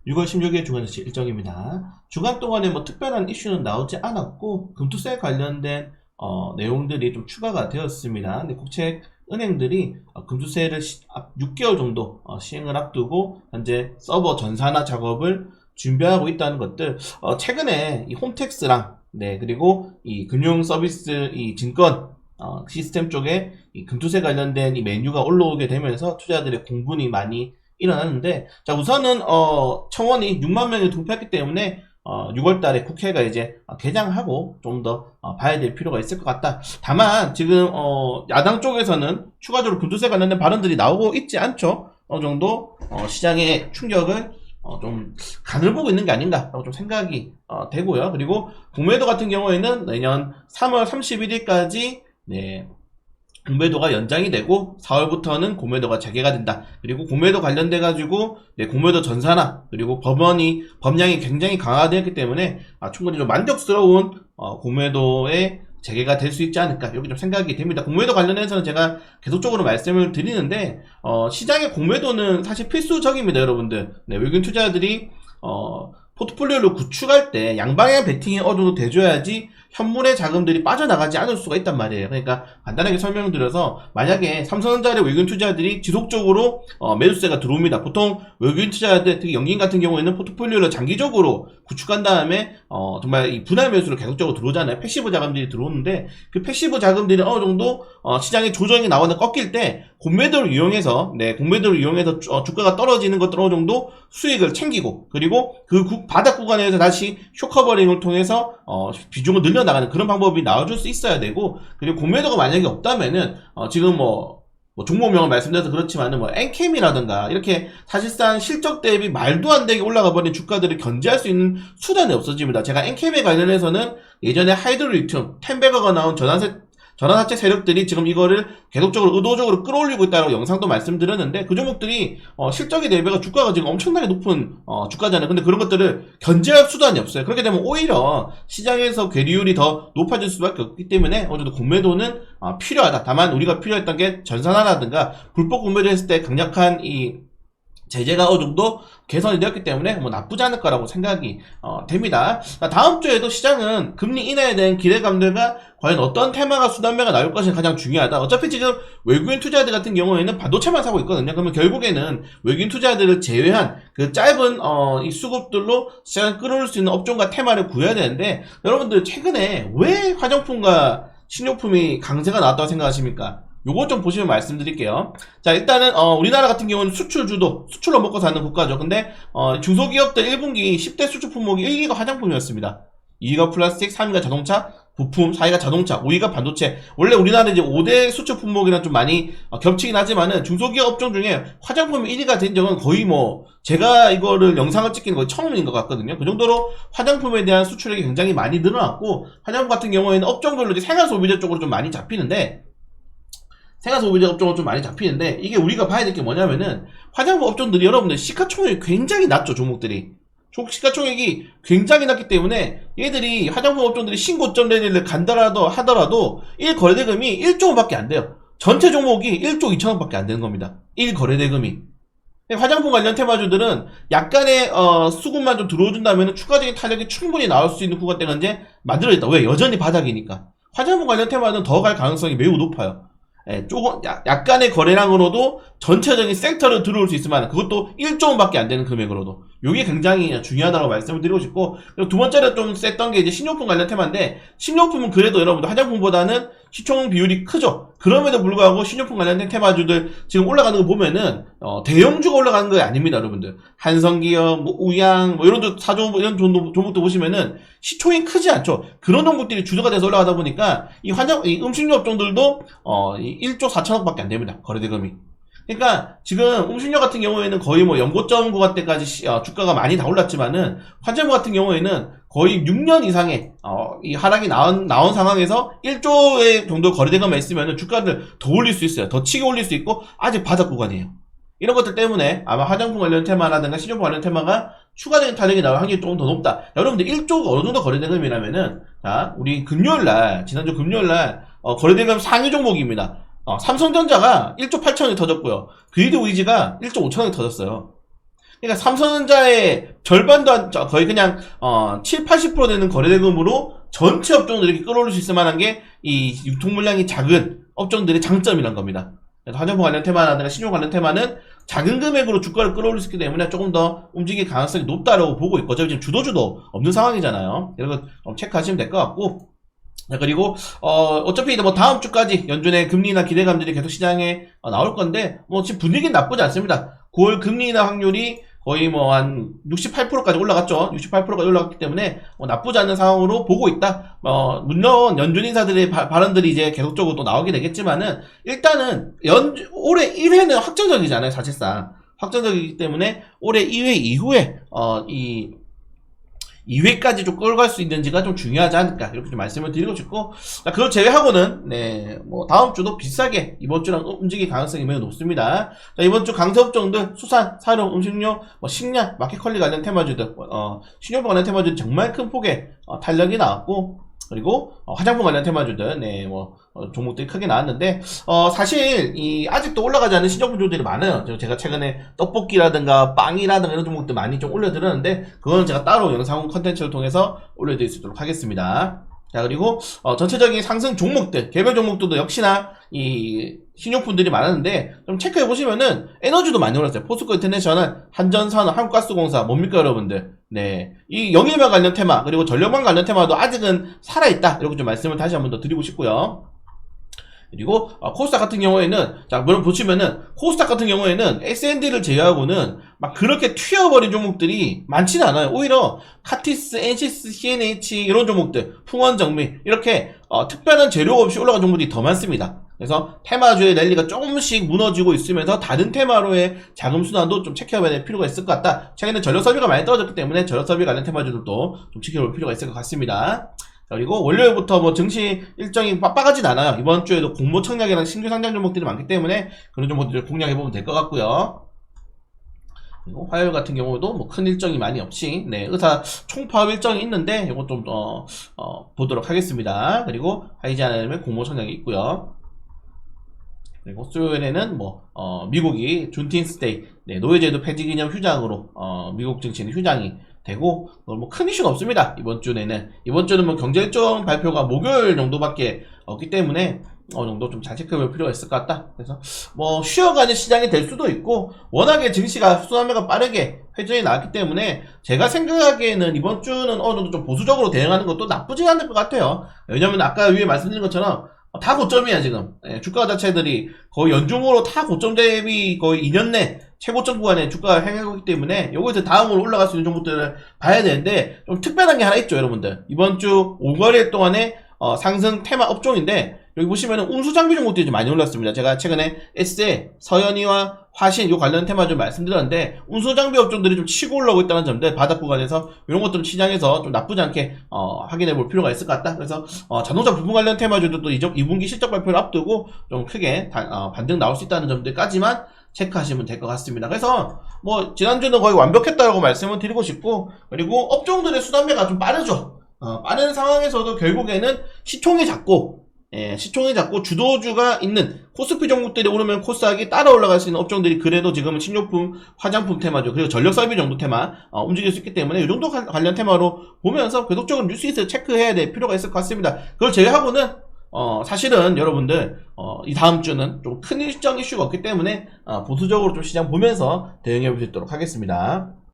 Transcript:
6월 16일 주간지수 일정입니다. 주간 동안에 뭐 특별한 이슈는 나오지 않았고 금투세 관련된 내용들이 좀 추가가 되었습니다. 근데 국책 은행들이 금투세를 6개월 정도 시행을 앞두고 현재 서버 전산화 작업을 준비하고 있다는 것들, 최근에 이 홈택스랑 그리고 이 금융 서비스 이 증권 시스템 쪽에 이 금투세 관련된 이 메뉴가 올라오게 되면서 투자자들의 공분이 많이 일어났는데, 자, 우선은 청원이 6만 명이 돌파했기 때문에 6월 달에 국회가 이제 개장하고 좀 더 봐야 될 필요가 있을 것 같다. 다만 지금 야당 쪽에서는 추가적으로 금투세 관련된 발언들이 나오고 있지 않죠. 어느 정도 시장의 충격을 좀 간을 보고 있는 게 아닌가라고 좀 생각이 되고요. 그리고 공매도 같은 경우에는 내년 3월 31일까지 공매도가 연장이 되고 4월부터는 공매도가 재개가 된다. 그리고 공매도 관련돼 가지고 공매도 전산화 그리고 법량이 굉장히 강화되었기 때문에 충분히 좀 만족스러운 공매도의 재개가 될 수 있지 않을까, 이렇게 좀 생각이 됩니다. 공매도 관련해서는 제가 계속적으로 말씀을 드리는데 시장의 공매도는 사실 필수적입니다, 여러분들. 외국인 투자자들이 포트폴리오를 구축할 때 양방향 베팅이 어느 정도 돼줘야지 현물의 자금들이 빠져나가지 않을 수가 있단 말이에요. 그러니까 간단하게 설명드려서, 만약에 삼성전자의 외국인 투자자들이 지속적으로 매수세가 들어옵니다. 보통 외국인 투자자들, 특히 연긴 같은 경우에는 포트폴리오를 장기적으로 구축한 다음에 정말 이 분할 매수를 계속적으로 들어오잖아요. 패시브 자금들이 들어오는데, 그 패시브 자금들이 어느 정도 시장의 조정이 나거나 꺾일 때 공매도를 이용해서 주가가 떨어지는 것들 어느 정도 수익을 챙기고, 그리고 그 바닥 구간에서 다시 쇼커버링을 통해서 비중을 늘려나가는 그런 방법이 나와줄 수 있어야 되고, 그리고 공매도가 만약에 없다면은 지금 종목명을 말씀드려서 그렇지만은 엔캠이라든가 이렇게 사실상 실적 대비 말도 안 되게 올라가 버린 주가들을 견제할 수 있는 수단이 없어집니다. 제가 엔캠에 관련해서는 예전에 하이드로리튬, 텐베거가 나온 전환사채 세력들이 지금 이거를 계속적으로 의도적으로 끌어올리고 있다고 영상도 말씀드렸는데, 그 종목들이 실적에 대비해서 주가가 지금 엄청나게 높은 주가잖아요. 근데 그런 것들을 견제할 수단이 없어요. 그렇게 되면 오히려 시장에서 괴리율이 더 높아질 수밖에 없기 때문에 어느 정도 공매도는 필요하다. 다만 우리가 필요했던 게 전산화라든가 불법 공매도 했을 때 강력한 이 제재가 어느 정도 개선이 되었기 때문에 나쁘지 않을 거라고 생각이 됩니다. 다음 주에도 시장은 금리 인하에 대한 기대감들과 과연 어떤 테마가 수단매가 나올 것이 가장 중요하다. 어차피 지금 외국인 투자자들 같은 경우에는 반도체만 사고 있거든요. 그러면 결국에는 외국인 투자자들을 제외한 그 짧은 이 수급들로 시장을 끌어올 수 있는 업종과 테마를 구해야 되는데, 여러분들 최근에 왜 화장품과 식료품이 강세가 나왔다고 생각하십니까? 요거 좀 보시면 말씀드릴게요. 자, 일단은 우리나라 같은 경우는 수출로 먹고 사는 국가죠. 근데 중소기업들 1분기 10대 수출 품목이 1위가 화장품이었습니다. 2위가 플라스틱, 3위가 자동차, 부품, 4위가 자동차, 5위가 반도체. 원래 우리나라 이제 5대 수출 품목이랑 좀 많이 겹치긴 하지만은 중소기업 업종 중에 화장품이 1위가 된 적은 거의 제가 이거를 영상을 찍기는 거의 처음인 것 같거든요. 그 정도로 화장품에 대한 수출액이 굉장히 많이 늘어났고, 화장품 같은 경우에는 업종별로 이제 생활소비재 쪽으로 좀 많이 잡히는데, 생활소비재 업종은 좀 많이 잡히는데, 이게 우리가 봐야 될 게 뭐냐면은 화장품 업종들이 여러분들 시가총액이 굉장히 낮죠. 종목들이 시가총액이 굉장히 낮기 때문에 얘들이 화장품 업종들이 신고점 랠리를 간다라도 하더라도 1거래대금이 1조 원밖에 안 돼요. 전체 종목이 1조 2천억밖에 안 되는 겁니다. 1거래대금이. 화장품 관련 테마주들은 약간의 수급만 좀 들어준다면 추가적인 타격이 충분히 나올 수 있는 구간대가 이제 만들어졌다. 왜? 여전히 바닥이니까. 화장품 관련 테마는 더 갈 가능성이 매우 높아요. 조금 약간의 거래량으로도 전체적인 섹터를 들어올 수 있으면, 그것도 1조 원밖에 안 되는 금액으로도, 요게 굉장히 중요하다고 말씀을 드리고 싶고, 그리고 두 번째로 좀 셌던 게 이제 식료품 관련 테마인데, 식료품은 그래도 여러분들 화장품보다는 시총 비율이 크죠. 그럼에도 불구하고 식료품 관련된 테마주들 지금 올라가는 거 보면은 대형주가 올라가는 거 아닙니다, 여러분들. 한성기업, 우양, 이런 사종, 이런 종목도 보시면은 시총이 크지 않죠. 그런 종목들이 주도가 돼서 올라가다 보니까 이 음식료 업종들도 1조 4천억밖에 안 됩니다, 거래대금이. 그러니까 지금 음식료 같은 경우에는 거의 연고점 구간대까지 주가가 많이 다 올랐지만은, 화장품 같은 경우에는 거의 6년 이상의 이 하락이 나온 상황에서 1조의 정도 거래대금만 있으면 주가를 더 올릴 수 있어요. 더 치게 올릴 수 있고, 아직 바닥 구간이에요. 이런 것들 때문에 아마 화장품 관련 테마라든가 식료품 관련 테마가 추가적인 타격이 나올 확률이 조금 더 높다. 여러분들 1조가 어느 정도 거래대금이라면은, 자, 우리 지난주 금요일날 거래대금 상위 종목입니다. 삼성전자가 1조 8천억이 터졌고요. 그리드 위즈가 1조 5천억이 터졌어요. 그러니까 삼성전자의 절반도 거의 그냥 7, 80% 되는 거래대금으로 전체 업종들을 이렇게 끌어올릴 수 있을 만한 게 이 유통 물량이 작은 업종들의 장점이란 겁니다. 그래서 화장품 관련 테마라든가 신용 관련 테마는 작은 금액으로 주가를 끌어올릴 수 있기 때문에 조금 더 움직일 가능성이 높다라고 보고 있고, 지금 주도주도 없는 상황이잖아요. 이런 거 체크하시면 될 것 같고, 그리고 어차피 뭐 다음 주까지 연준의 금리나 기대감들이 계속 시장에 나올 건데, 뭐 지금 분위기는 나쁘지 않습니다. 9월 금리 인하 확률이 거의 뭐 한 68%까지 올라갔죠. 68%까지 올라갔기 때문에 뭐 나쁘지 않은 상황으로 보고 있다. 물론 연준 인사들의 발언들이 이제 계속적으로 또 나오게 되겠지만은, 일단은 올해 1회는 확정적이잖아요. 사실상 확정적이기 때문에 올해 2회 이후에 이 2회까지 좀 끌고 갈 수 있는지가 좀 중요하지 않을까, 이렇게 좀 말씀을 드리고 싶고, 그걸 제외하고는 뭐 다음 주도 비싸게 이번 주랑 움직일 가능성이 매우 높습니다. 자, 이번 주 강세업종들 수산, 사료, 음식료, 식량, 마켓컬리 관련 테마주들, 신용품 관련 테마주들 정말 큰 폭의 탄력이 나왔고, 그리고 화장품 관련 테마주들 종목들이 크게 나왔는데, 사실 아직도 올라가지 않은 신제품 종들이 많아요. 제가 최근에 떡볶이라든가 빵이라든가 이런 종목들 많이 좀 올려드렸는데, 그거는 제가 따로 영상 컨텐츠를 통해서 올려드릴 수 있도록 하겠습니다. 자, 그리고 전체적인 상승 종목들, 개별 종목들도 역시나 이 신용품들이 많았는데, 좀 체크해 보시면은 에너지도 많이 올랐어요. 포스코 인터내셔널, 한전산업, 한국가스공사, 뭡니까 여러분들? 이 영일만 관련 테마, 그리고 전력망 관련 테마도 아직은 살아있다, 이렇게 좀 말씀을 다시 한번 더 드리고 싶고요. 그리고 코스닥 같은 경우에는, 자, 물론 보시면은 코스닥 같은 경우에는 S&D를 제외하고는 막 그렇게 튀어버린 종목들이 많지는 않아요. 오히려 카티스, 엔시스, CNH 이런 종목들, 풍원정밀 이렇게 특별한 재료가 없이 올라간 종목들이 더 많습니다. 그래서 테마주의 랠리가 조금씩 무너지고 있으면서 다른 테마로의 자금 순환도 좀 체크해봐야 될 필요가 있을 것 같다. 최근에 전력 설비가 많이 떨어졌기 때문에 전력 설비 관련 테마주들도 좀 지켜볼 필요가 있을 것 같습니다. 그리고 월요일부터 뭐 증시 일정이 빡빡하진 않아요. 이번 주에도 공모 청약이랑 신규 상장 종목들이 많기 때문에 그런 종목들을 공략해보면 될 것 같고요. 그리고 화요일 같은 경우도 뭐 큰 일정이 많이 없이, 의사 총파업 일정이 있는데 이거 좀 보도록 하겠습니다. 그리고 하이지아나의 공모 청약이 있고요. 그리고 수요일에는 미국이 준틴스데이, 노예제도 폐지 기념 휴장으로 미국 증시는 휴장이 되고, 뭐 큰 이슈는 없습니다. 이번 주는 뭐 경제 일정 발표가 목요일 정도밖에 없기 때문에 어느 정도 좀 잘 체크해볼 필요가 있을 것 같다. 그래서 뭐 쉬어가는 시장이 될 수도 있고, 워낙에 증시가 순환매가 빠르게 회전이 나왔기 때문에 제가 생각하기에는 이번 주는 어느 정도 좀 보수적으로 대응하는 것도 나쁘지 않을 것 같아요. 왜냐면 아까 위에 말씀드린 것처럼 다 고점이야 지금. 주가 자체들이 거의 연중으로 다 고점 대비 거의 2년 내 최고점 구간에 주가가 향하고 있기 때문에 요거에서 다음으로 올라갈 수 있는 종목들을 봐야 되는데, 좀 특별한 게 하나 있죠 여러분들. 이번 주 5거래일 동안에 상승 테마 업종인데, 여기 보시면은 운수장비 종목들이 좀 많이 올랐습니다. 제가 최근에 에세, 서현이와 화신 요 관련 테마 좀 말씀드렸는데, 운수장비 업종들이 좀 치고 올라오고 있다는 점들, 바닥 구간에서 이런 것들은 시장에서 좀 나쁘지 않게 확인해 볼 필요가 있을 것 같다. 그래서 자동차 부품 관련 테마주도 2분기 실적 발표를 앞두고 좀 크게 반등 나올 수 있다는 점들까지만 체크하시면 될 것 같습니다. 그래서 뭐 지난주는 거의 완벽했다고 말씀을 드리고 싶고, 그리고 업종들의 수단매가 좀 빠르죠. 빠른 상황에서도 결국에는 시총이 작고 주도주가 있는 코스피 종목들이 오르면 코스닥이 따라 올라갈 수 있는 업종들이 그래도 지금은 식료품, 화장품 테마죠. 그리고 전력 설비 정도 테마 움직일 수 있기 때문에 이 정도 관련 테마로 보면서 계속적으로 뉴스에서 체크해야 될 필요가 있을 것 같습니다. 그걸 제외하고는 사실은 여러분들 이 다음 주는 좀 큰 일정 이슈가 없기 때문에 보수적으로 좀 시장 보면서 대응해 볼 수 있도록 하겠습니다.